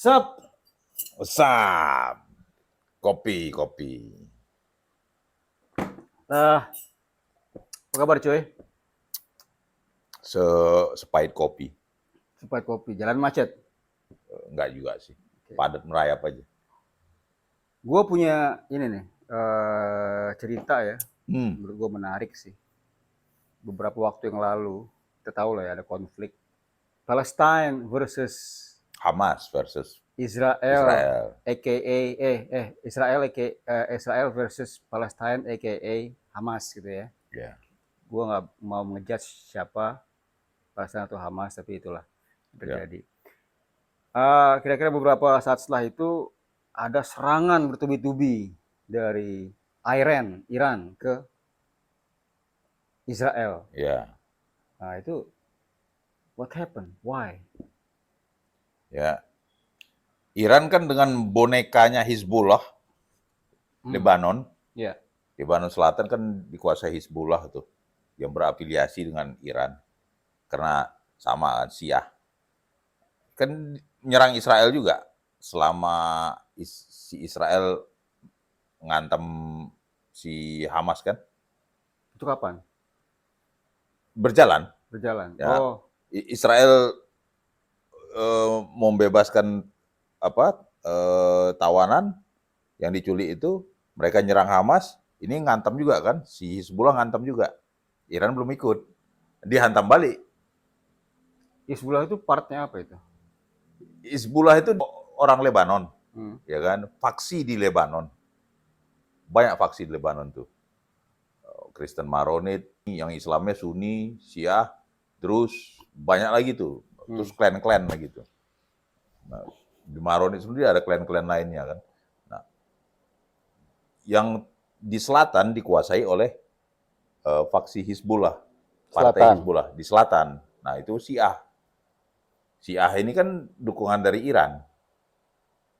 Sup, Usap. Kopi. apa kabar cuy? Sepahit kopi. Sempat kopi, jalan macet. Enggak juga sih. Oke. Padat merayap aja. Gue punya ini nih, cerita ya, Hmm. menurut gue menarik sih. Beberapa waktu yang lalu, kita tahu lah ya ada konflik Palestine versus Hamas versus Israel, Israel. aka Israel versus Palestine, aka Hamas gitu ya. Ya. Gue nggak mau ngejudge siapa Palestina atau Hamas, tapi itulah yang Ya. terjadi. Kira-kira beberapa saat setelah itu ada serangan bertubi-tubi dari Iran ke Israel. Ya. Nah itu what happened? Why? Ya. Iran kan dengan bonekanya Hizbullah, Lebanon. Ya. Lebanon Selatan kan dikuasai Hizbullah tuh, yang berafiliasi dengan Iran. Karena sama kan, Syiah. Kan menyerang Israel juga selama si Israel ngantem si Hamas kan Itu kapan? berjalan Berjalan. ya. Oh, Israel membebaskan tawanan yang diculik itu, mereka nyerang Hamas, ini ngantem juga kan, si Hizbullah ngantem juga, Iran belum ikut, dihantam balik. Hizbullah itu partnya apa itu? Hizbullah itu orang Lebanon, Hmm. ya kan, faksi di Lebanon, banyak faksi di Lebanon tuh. Kristen Maronit, yang Islamnya Sunni, Syiah, terus banyak lagi tuh, terus klan-klan lagi tuh. Nah, di Maronit sendiri ada klan-klan lainnya kan. Nah, yang di selatan dikuasai oleh faksi Hizbullah, partai Selatan. Hizbullah di selatan. Nah, itu Syiah. Syiah ini kan dukungan dari Iran.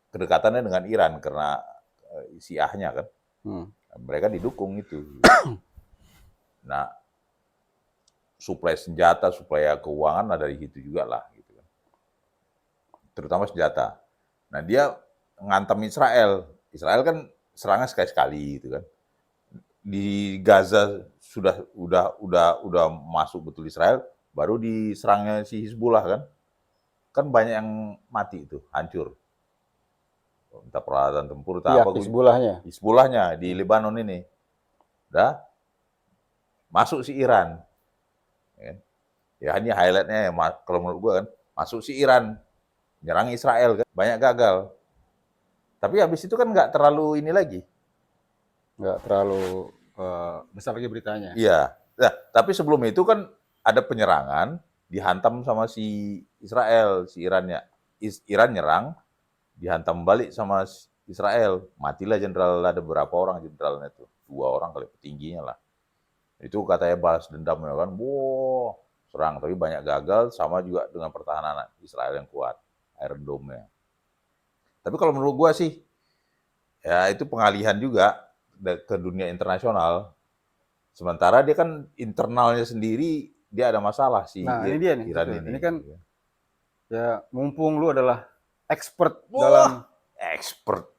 Kedekatannya dengan Iran karena Syiahnya kan. Mereka didukung itu. Nah, suplai senjata, suplai keuangan lah dari itu juga lah, gitu kan. Terutama senjata. Nah, dia ngantem Israel. Israel kan serangan sekali-sekali, gitu kan. Di Gaza udah masuk betul Israel, baru diserangnya si Hizbullah kan. Kan banyak yang mati itu, hancur. Entah peralatan tempur, entah Pihak apa. Hizbullahnya. Hizbullahnya di Lebanon ini. Udah masuk si Iran. Ya ini highlightnya ya, kalau menurut gue kan, masuk si Iran, nyerang Israel kan, banyak gagal. Tapi habis itu kan nggak terlalu ini lagi. Nggak terlalu besar lagi beritanya. Iya. Nah, tapi sebelum itu kan ada penyerangan, dihantam sama si Israel, si Irannya. Iran nyerang, dihantam balik sama Israel. Matilah jenderal, ada beberapa orang jenderalnya itu. 2 orang kali petingginya lah. Itu katanya balas dendam ya kan. Wow, serang. Tapi banyak gagal, sama juga dengan pertahanan Israel yang kuat. Iron Dome-nya. Tapi kalau menurut gua sih, ya itu pengalihan juga ke dunia internasional. Sementara dia kan internalnya sendiri, dia ada masalah si Nah ini dia nih, Iran betul. ini. Ini kan ya mumpung lu adalah expert Wah, dalam expert.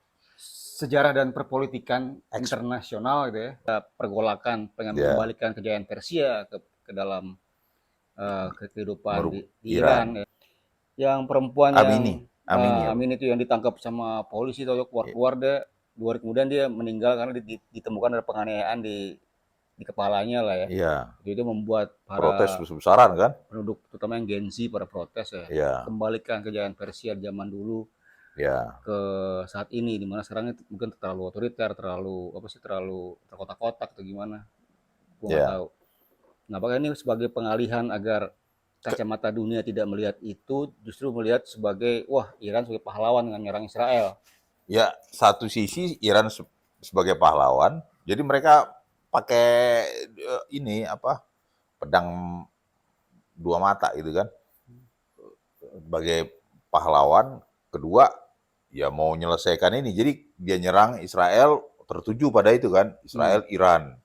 sejarah dan perpolitikan Expert. internasional gitu ya. Pergolakan pengen Ya, mengembalikan kejayaan Persia ke dalam kehidupan di Iran. Iran ya. Yang perempuan yang Amini apa? Amin itu yang ditangkap sama polisi atau keluar dia 2 hari kemudian dia meninggal karena ditemukan ada penganiayaan di kepalanya lah ya. Iya, Itu membuat protes para besar-besaran kan? penduduk terutama yang Gen Z pada protes ya. Iya, Kembalikan kejayaan Persia zaman dulu iya, ke saat ini, di mana sekarang itu mungkin terlalu otoriter, terlalu terkotak-kotak atau gimana, gue nggak iya. tahu. Nah, apakah ini sebagai pengalihan agar kacamata dunia tidak melihat itu, justru melihat sebagai wah Iran sebagai pahlawan dengan menyerang Israel. Ya, satu sisi Iran sebagai pahlawan, jadi mereka pakai ini apa? Pedang 2 mata gitu kan. Sebagai pahlawan, kedua ya mau menyelesaikan ini. Jadi dia nyerang Israel tertuju pada itu kan, Israel, Iran,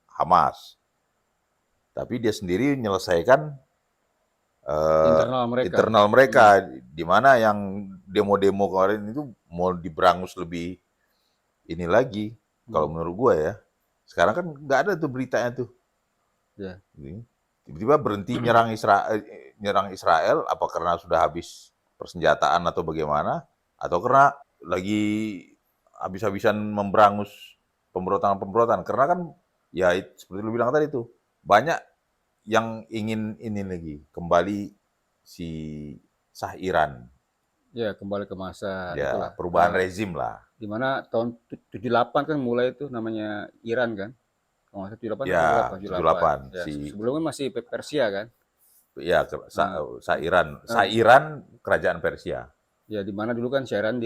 Hamas. Tapi dia sendiri menyelesaikan Internal mereka. internal mereka, di mana yang demo-demo kemarin itu mau diberangus lebih ini lagi. Kalau menurut gue ya, sekarang kan nggak ada tuh beritanya tuh. Ya. Tiba-tiba berhenti nyerang Israel, apa karena sudah habis persenjataan atau bagaimana, atau karena lagi habis-habisan memberangus pemberontakan-pemberontakan. Karena kan ya seperti lu bilang tadi tuh, banyak yang ingin ini lagi kembali si sah Iran. Ya, kembali ke masa Ya, itulah. perubahan rezim lah. Di mana tahun 78 kan mulai itu namanya Iran kan. Kalau nggak salah 78 atau berapa? Ya, 78. 78 Ya, si sebelumnya masih Persia kan. ya Nah, Sah Iran kerajaan Persia, ya di mana dulu kan Syairan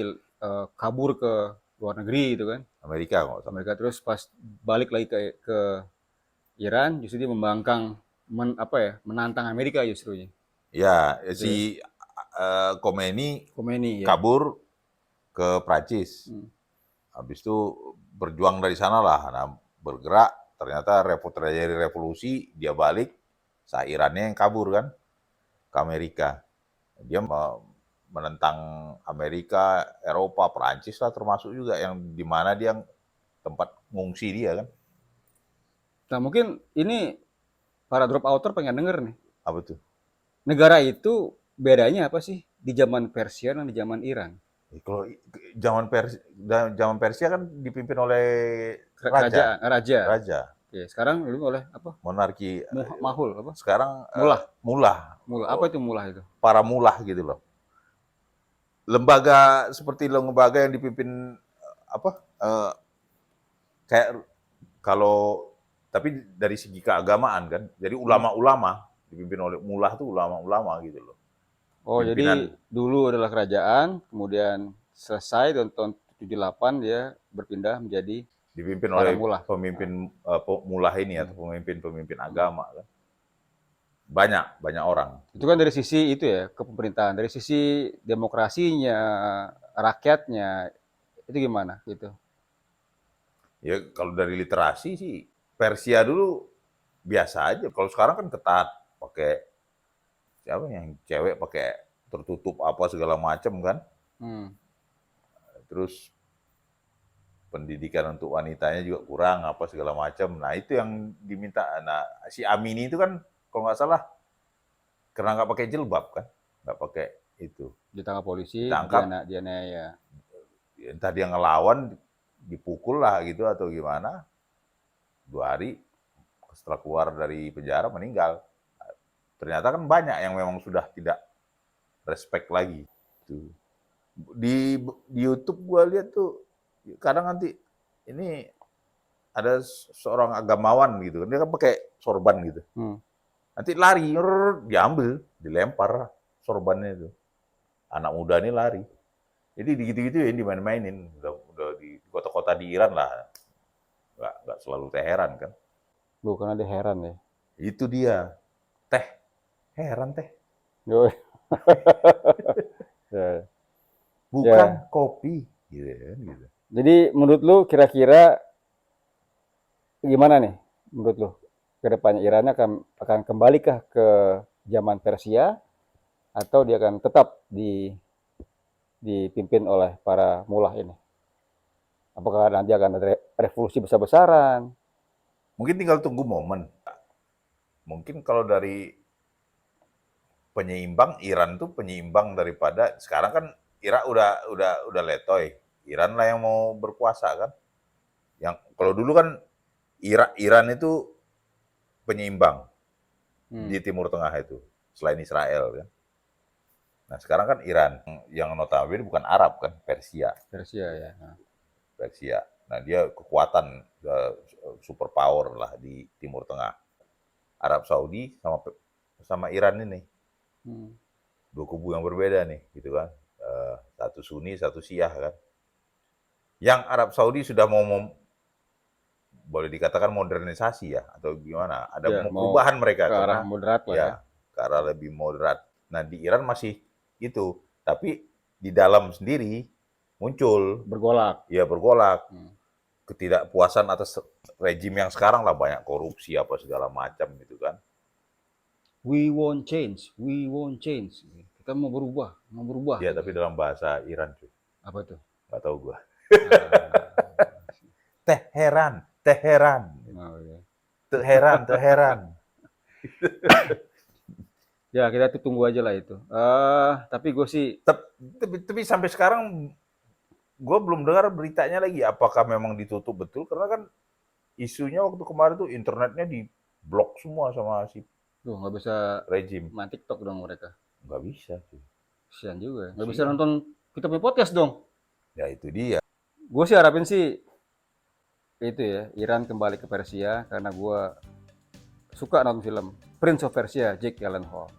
kabur ke luar negeri itu kan. Amerika kok. Amerika terus pas balik lagi ke Iran justru dia membangkang apa ya, menantang Amerika justru ya. Ya, Gitu ya. si Khomeini Khomeini ya. kabur ke Prancis. Hmm. Habis itu berjuang dari sana lah. Nah, bergerak, ternyata terjadi revolusi, dia balik, Sah Irannya yang kabur kan ke Amerika. Dia menentang Amerika, Eropa, Prancis lah termasuk juga yang di mana dia tempat ngungsi dia kan. Nah, mungkin ini para drop outer pengen denger nih. Apa tuh? Negara itu bedanya apa sih di zaman Persia dan di zaman Iran? Kalau zaman Persia kan dipimpin oleh raja, Kerajaan, raja. raja, Oke, sekarang dulu oleh apa? monarki. Mahul apa? Sekarang Mullah. mullah, Mullah. Apa itu mullah itu? para mullah gitu loh. Lembaga seperti lembaga yang dipimpin apa? Kayak kalau tapi dari segi keagamaan kan, jadi ulama-ulama dipimpin oleh mullah tuh ulama-ulama gitu loh. Oh, jadi Pimpinan dulu adalah kerajaan, kemudian selesai tahun 78 dia berpindah menjadi dipimpin para oleh mullah. pemimpin mullah ini atau pemimpin-pemimpin agama kan. Banyak orang. Itu kan dari sisi itu ya, kepemerintahan, dari sisi demokrasinya, rakyatnya, itu gimana gitu? Ya kalau dari literasi sih Persia dulu biasa aja. Kalau sekarang kan ketat, pakai siapa yang cewek pakai tertutup apa segala macam kan. Hmm. Terus pendidikan untuk wanitanya juga kurang apa segala macam. Nah itu yang diminta. Nah si Amini itu kan kalau nggak salah karena nggak pakai jilbab kan, nggak pakai itu, Ditangkap polisi, ditangkap, dianiaya. entah dia ngelawan, dipukul lah gitu atau gimana. 2 hari setelah keluar dari penjara meninggal. Ternyata kan banyak yang memang sudah tidak respect lagi. Di YouTube gue lihat tuh kadang nanti ini ada seorang agamawan gitu kan, dia kan pakai sorban gitu. Nanti lari, diambil, dilempar sorbannya itu. Anak muda ini lari. Jadi gitu-gitu ya dimain-mainin. Udah di kota-kota di Iran lah. Nggak selalu Teheran kan. Loh, karena dia heran ya. Itu dia. Teh. Heran teh. Yoi. Ya. Bukan Ya. kopi. Gitu kan. Gitu. Jadi menurut lu kira-kira gimana nih? Menurut lu ke depannya Iran akan kembalikah ke zaman Persia atau dia akan tetap dipimpin oleh para mullah ini? Apakah nanti akan ada revolusi besar-besaran? Mungkin tinggal tunggu momen. Mungkin kalau dari penyeimbang, Iran tuh penyeimbang daripada sekarang kan Irak udah letoy. Iran lah yang mau berkuasa kan. Yang kalau dulu kan Iran itu penyeimbang di Timur Tengah itu selain Israel kan. Nah sekarang kan Iran yang notabene bukan Arab kan, Persia. Persia ya. Persia. Nah dia kekuatan super power lah di Timur Tengah. Arab Saudi sama Iran ini. Dua kubu yang berbeda nih, gitu kan. Satu Sunni, satu Syiah kan. Yang Arab Saudi sudah mau boleh dikatakan modernisasi ya atau gimana? Ada Ya, perubahan mereka ke arah karena moderat lah ya. ke arah lebih moderat. Nah di Iran masih itu, tapi di dalam sendiri muncul Bergolak. ya bergolak. Ketidakpuasan atas rejim yang sekarang lah, banyak korupsi apa segala macam gitu kan. We won't change, we won't change. Kita mau berubah. Ya, tapi dalam bahasa Iran, cuy. Apa itu? Nggak tahu gua. Ah, Teheran. oh, iya. Teheran. Ya kita tuh tunggu aja lah itu. Tapi gue sih, Tapi sampai sekarang gue belum dengar beritanya lagi. Apakah memang ditutup betul? Karena kan isunya waktu kemarin tuh internetnya diblok semua sama si tuh nggak bisa rejim. main TikTok dong mereka. Nggak bisa, cuy. Kasian juga. Nggak bisa Kasian. nonton kita punya podcast dong. Ya itu dia. Gue sih harapin sih itu ya, Iran kembali ke Persia karena gue suka nonton film Prince of Persia, Jake Gyllenhaal.